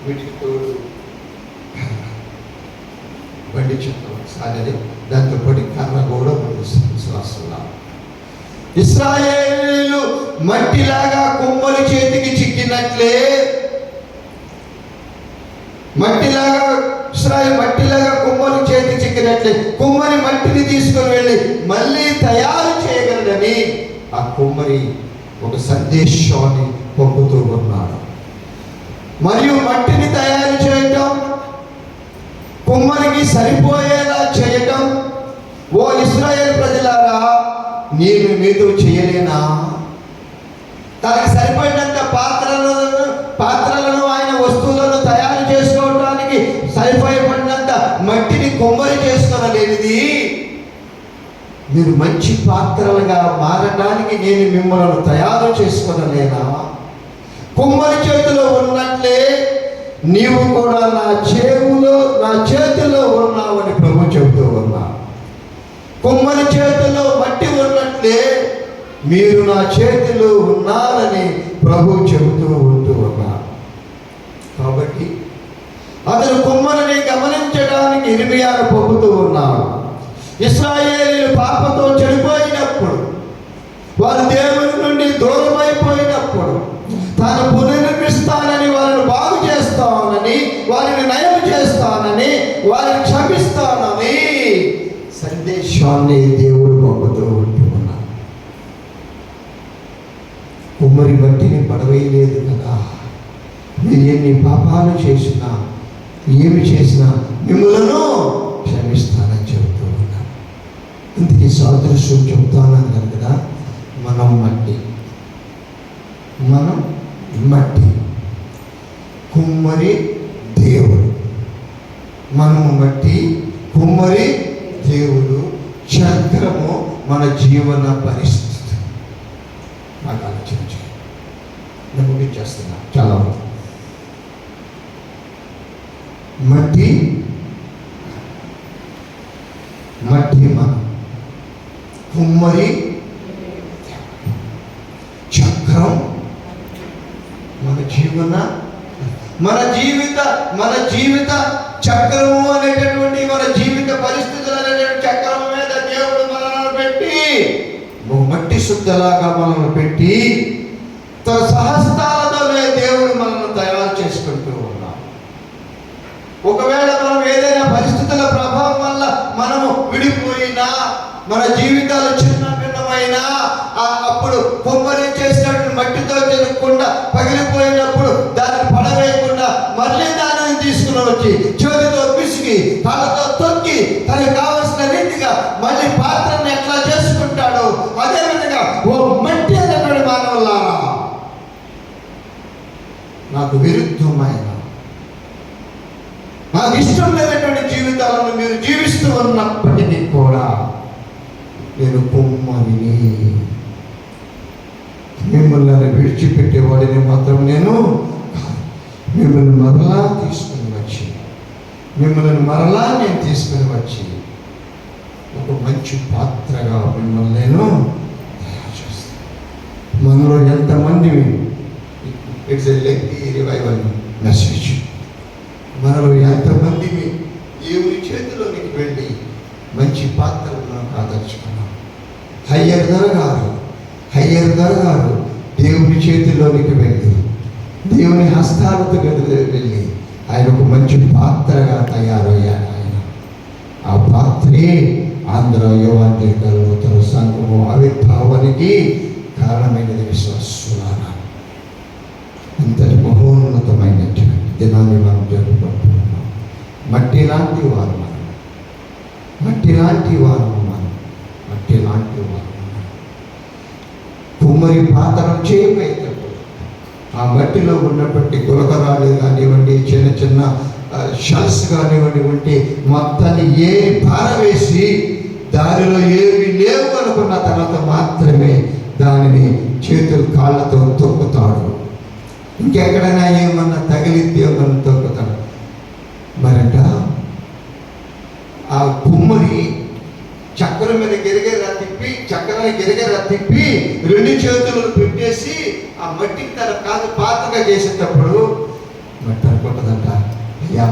వీటికి తోడు బండి చక్రం సాగది, దాంతో పాటు కర్ర కూడా విశ్వాసంలా. ఇశ్రాయేలీయులు మట్టిలాగా కుమ్మరి చేతికి చిక్కినట్లే మట్టిలాగా కుమ్మరి చేతికి చిక్కినట్లే కుమ్మరి మట్టిని తీసుకొని వెళ్ళి మళ్ళీ తయారు చేయగలడని ఆ కుమ్మరి ఒక సందేశాన్ని పంపుతూ ఉన్నాడు. మరియు మట్టిని తయారు చేయటం, కుమ్మరికి సరిపోయేలా చేయటం. ఓ ఇశ్రాయేలు ప్రజలారా, నేను మీతో చేయలేనా? తనకు సరిపడినంత పాత్రలను ఆయన వస్తువులను తయారు చేసుకోవడానికి సరిపోయబడినంత మట్టిని కుమ్మరి చేసుకోనలేనిది, మీరు మంచి పాత్రలుగా మారడానికి నేను మిమ్మల్ని తయారు చేసుకోనలేనా? కుమ్మరి చేతిలో ఉన్నట్లే నీవు కూడా నా చేతిలో ఉన్నావని ప్రభు చెబుతూ ఉన్నా. కుమ్మరి చేతిలో మట్టి ఉన్నట్లే మీరు నా చేతిలో ఉన్నారని ప్రభు చెబుతూ ఉన్నా. కాబట్టి అతను కుమ్మరిని గమనించడానికి యిర్మీయాను పంపుతూ ఉన్నాడు. ఇశ్రాయేలీయులు పాపంతో చెడిపోయినప్పుడు, వారు దేవుని నుండి దూరమైపోయినప్పుడు, తాను పునర్నిర్మిస్తానని, వారిని బాగు చేస్తానని, వారిని నయం చేస్తానని, వారిని క్షమిస్తానని సందేశాన్ని దేవుడు పంపుతూ ఉంటున్నాడు. కుమ్మరి బట్టిని పడవేయలేదు కదా, మీరు ఎన్ని పాపాలు చేసినా ఏమి చేసినా మిమ్మలను క్షమిస్తానని చెబుతూ ఉన్నాను. ఇందుకు సాదృశ్యం చెబుతానన్నారు కదా, మనం మట్టి, కుమ్మరి దేవుడు. మనము మట్టి, కుమ్మరి దేవుడు, చక్రము మన జీవన పరిస్థితి. నాకు ఆలోచించాను, నేను ముగించేస్తున్నా. చాలా మట్టి మనం, కుమ్మరి చక్రం మన జీవన మన జీవిత చక్రము అనేటటువంటి మన జీవిత పరిస్థితులు అనేటువంటి చక్రం మీద దేవుడు మనల్ని పెట్టి మట్టి శుద్ధలాగా మనల్ని పెట్టి తన సహస్తాలతోనే దేవుడు మనల్ని తయారు చేసుకుంటూ ఉన్నాం. ఒకవేళ మనం ఏదైనా పరిస్థితుల ప్రభావం వల్ల మనము విడిపోయినా, మన జీవితాలు చిన్న భిన్నమైనా, అప్పుడు కొమ్మరి చేసినట్టు మట్టితో తిరగకుండా పగిలిపోయినప్పుడు దాన్ని పడవేయకుండా మళ్ళీ దానిని తీసుకుని వచ్చి చేతితో పిసికి తలతో తొక్కి తనకు కావలసిన రీతిగా మళ్ళీ పాత్రను ఎట్లా చేసుకుంటాడో అదేవిధంగా ఓ మట్టి అనేటువంటి మానవులారా, నాకు విరుద్ధమైన, నాకు ఇష్టం లేనటువంటి జీవితాలను మీరు జీవిస్తూ ఉన్నప్పటికీ కూడా నేను కొమ్మరిని, మిమ్మల్ని విడిచిపెట్టేవాడిని మాత్రం నేను మిమ్మల్ని మరలా తీసుకుని వచ్చి ఒక మంచి పాత్రగా మిమ్మల్ని నేను తయారు చేస్తాను. మనలో ఎంతమంది, it's a lengthy revival message, మనలో ఎంతమంది దేవుని చేతిలోనికి వెళ్ళి మంచి పాత్రలను ఆదర్చుకున్నాం. హయ్యర్ దొర గారు దేవుని చేతిలోనికి వెళ్ళి దేవుని హస్తాలతో వెళ్ళి ఆయన ఒక మంచి పాత్రగా తయారయ్యాడు. ఆ పాత్రే ఆంధ్ర యువాంధ్రికల నూతన సంఘము ఆవిర్భావానికి కారణమైనది విశ్వాసులారా. ఇంతటి మహోన్నతమైనటువంటి దినాన్ని మనం జరుపుకుంటున్నాం. మట్టి లాంటి వారు మనం. కుమ్మరి పాత్రను చేయకపోయేటప్పుడు ఆ మట్టిలో ఉన్నటువంటి గులకరాలు కానివ్వండి, చిన్న చిన్న షల్స్ కానివ్వండి ఉంటే మొత్తాన్ని పారవేసి దానిలో ఏవి లేవు అనుకున్న తర్వాత మాత్రమే దానిని చేతులు కాళ్ళతో తొక్కుతాడు. ఇంకెక్కడైనా ఏమన్నా తగిలిద్ది ఏమన్నా తొక్కుతాడు. మరట ఆ కుమ్మరి చక్రం మీద చక్రాన్ని గిరగెర తిప్పి 2 చేతులు పెట్టేసి ఆ మట్టికి తన కాదు పాత్రగా చేసేటప్పుడు మట్టి అనుకుంటుందంట, అయ్యా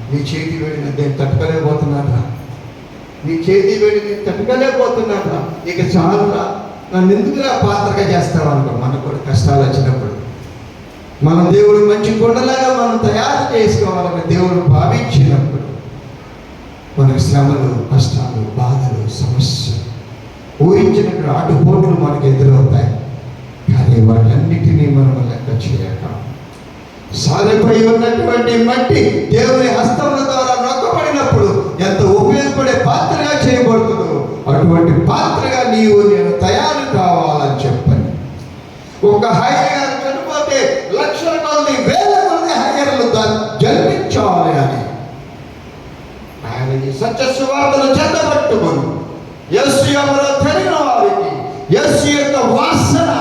నీ చేతి వేడిని నేను తట్టుకోలేకపోతున్నారా, ఇక చాలురా, నన్ను ఎందుకురా పాత్రగా చేస్తావు అనుకో. మనకు కూడా కష్టాలు వచ్చినప్పుడు మన దేవుడు మంచి కొండలాగా మనం తయారు చేసుకోవాలని దేవుడు భావించినప్పుడు మనకు శ్రమలు, కష్టాలు, బాధలు, సమస్యలు, ఊహించినటువంటి ఆటుపోట్లు మనకు ఎదురవుతాయి. కానీ వాటన్నిటినీ మనం లెక్క చేయక సారిపై ఉన్నటువంటి మట్టి దేవుని హస్తముల ద్వారా నొక్కబడినప్పుడు ఎంత ఉపయోగపడే పాత్రగా చేయబడుతుందో అటువంటి పాత్రగా నేను తయారు కావాలని చెప్పండి. ఒక హైర్ చనిపోతే లక్షల కొద్ది, వేల కొద్ది హైర్లు జన్మించాలి అని ఆయన ఈ సత్య సువార్తను చెందబట్టుకొని యేసు ఎవరో తెలియని వారికి యేసు యొక్క వాసన,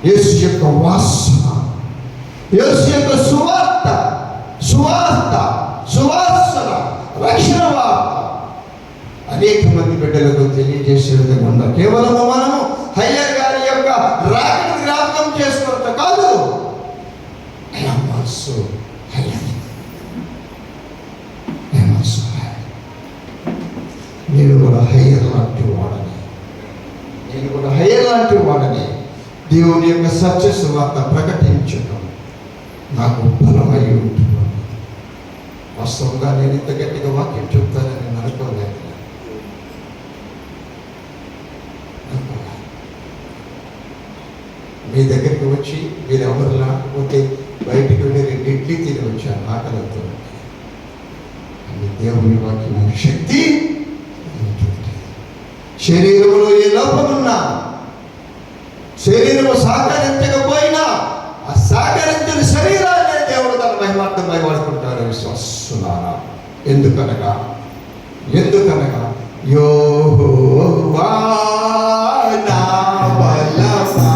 యేసు యొక్క సువార్త, రక్షణ వార్త అనేక మంది బిడ్డలకు తెలియజేసే విధంగా ఉండాలి. కేవలము మనము హయ్యర్ గారి యొక్క రాకను జ్ఞాపకం చేసుకోవడం కాదు, నేను కూడా హయ్యర్ లాంటి వాడని దేవుని యొక్క సత్య సువార్త ప్రకటించడం నాకు బలమై ఉంటున్నాను. వాస్తవంగా నేను ఇంత గట్టిగా వాక్యం చెప్తానని నేను అనుకోలేదు. మీ దగ్గరికి వచ్చి మీరు ఎవరు లేకపోతే బయటికి వెళ్ళి 2 ఇడ్లీ తిని వచ్చాను ఆకలితో. దేవుని వాక్యం శక్తి, శరీరంలో ఏ లోపమున్నా, శరీరము సహకరించకపోయినా ఆ సహకరించిన శరీరాన్ని దేవుడు తన మహిమార్థమై వాడుకుంటారు విశ్వాసులారా. ఎందుకనగా యెహోవా నా బలమా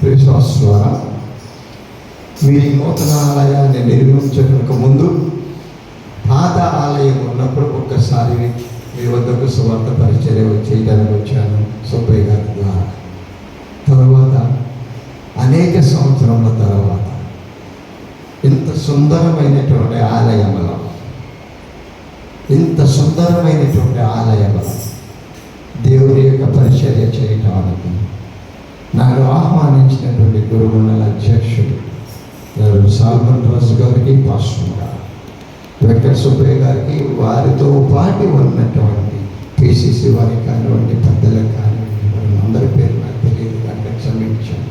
విశ్వాసులారా, మీరు నూతన ఆలయాన్ని నిర్మించడానికి ముందు పాత ఆలయం ఉన్నప్పుడు ఒక్కసారి మీ వద్దకు సువార్త పరిచర్య చేయడానికి వచ్చాను సుబ్బయ్య గారి ద్వారా. తర్వాత అనేక సంవత్సరాల తర్వాత ఇంత సుందరమైనటువంటి ఆలయంలో దేవుని యొక్క పరిచర్య చేయటానికి నన్ను ఆహ్వానించినటువంటి గురుమండల అధ్యక్షుడు సాల్మన్ రాజు గారికి, పాస్టర్ గారు వెంకట సుబ్బయ్య గారికి, వారితో పాటు ఉన్నటువంటి పిసిసి వారికి కానివ్వండి, పెద్దలకు కానివ్వండి, అందరి పేరు నాకు తెలియదు కనుక క్షమించాను.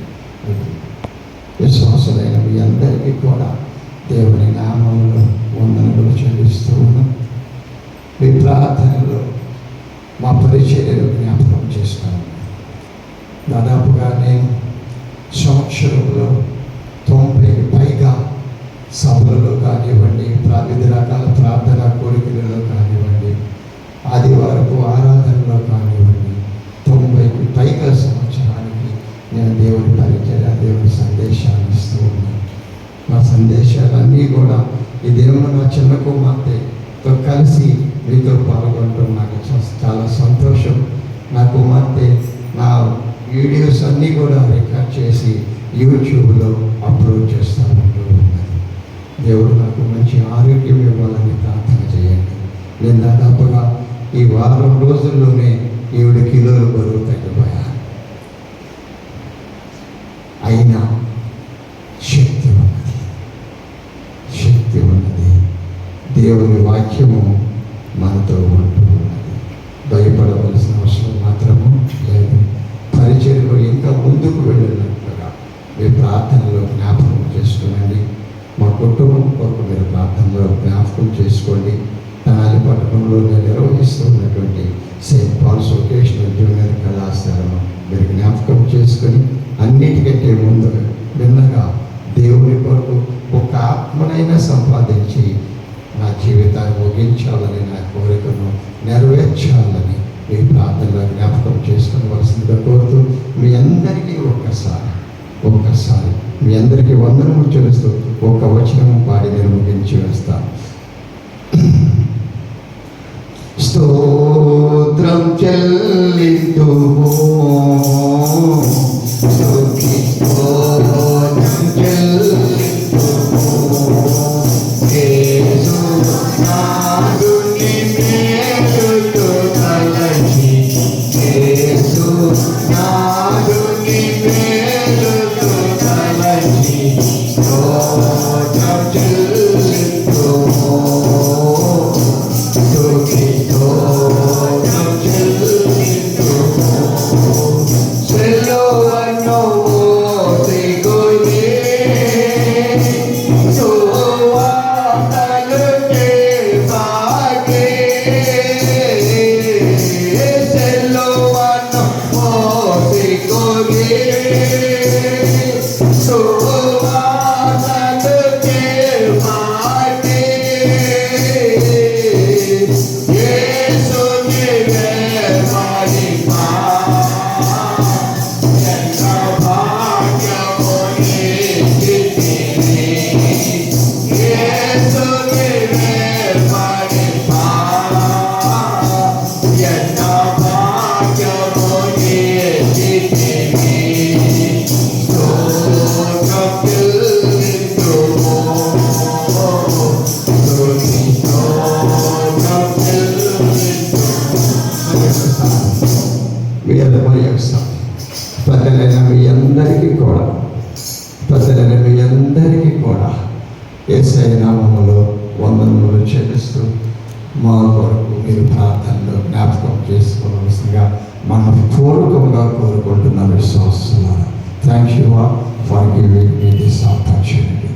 విశ్వాసులైన మీ అందరికీ కూడా దేవుని నామంలో వందనములు చెల్లిస్తూ ఉన్నాం. మీ ప్రార్థనలో మా పరిచర్యలు జ్ఞాపకం చేస్తాను. దాదాపుగా నేను సంవత్సరంలో 90కి పైగా సభలలో కానివ్వండి, వివిధ రకాల ప్రార్థనా కోరికలలో కానివ్వండి, ఆదివారపు ఆరాధనలో కానివ్వండి, 90కి పైగా సంవత్సరానికి నేను దేవుని పరిచర్య, దేవుని సందేశాలు ఇస్తూ ఉన్నాను. మా సందేశాలన్నీ కూడా ఈ దేవుని నా చిన్న కుమార్తెతో కలిసి మీతో పాల్గొనడం నాకు చాలా సంతోషం. నా కుమార్తె నా వీడియోస్ అన్నీ కూడా రికార్డ్ చేసి యూట్యూబ్లో అప్లోడ్ చేస్తానంటూ ఉన్నది. దేవుడు నాకు మంచి ఆరోగ్యం ఇవ్వాలని ప్రార్థన చేయండి. నేను దాదాపుగా ఈ వారం రోజుల్లోనే 7 కిలోల బరువు తగ్గిపోయాను. అయినా శక్తి ఉన్నది. దేవుని వాక్యము మనతో ఉంటూ ఉన్నది. భయపడవలసిన అవసరం మాత్రము లేదు. పరిచర్యలో ఇంకా ముందుకు వెళ్ళినట్లుగా మీ ప్రార్థనలో జ్ఞాపకం చేసుకోండి. మా కుటుంబం కొరకు మీరు ప్రార్థనలో జ్ఞాపకం చేసుకోండి. తెనాలి పట్టణంలో నేను నిర్వహిస్తున్నటువంటి సెయింట్ పాల్స్ వొకేషనల్ జూనియర్ కళాశాలను మీరు జ్ఞాపకం చేసుకొని అన్నిటికంటే ముందు భిన్నగా దేవుని కొరకు ఒక ఆత్మనైనా సంపాదించి నా జీవితాన్ని ముగించాలని, నా కోరికను నెరవేర్చాలని మీ ప్రార్థనలో జ్ఞాపకం చేసుకోవలసిందిగా కోరుతూ మీ అందరికీ ఒక్కసారి మీ అందరికీ వందనము చెల్లిస్తూ ఒక వచనము పాడి నేను ముగించి వేస్తాను. స్తోత్రం చెల్లింతుము, నా పెద్దలైన మీ అందరికీ కూడా యేసయ్య నామములో వందనములు చెల్లిస్తూ మా కొరకు మీరు ప్రార్థనలో జ్ఞాపకం చేసుకోవాల్సిందిగా మనపూర్వకంగా కోరుకుంటున్న విశ్వాసులారా. Thank you for giving me this opportunity.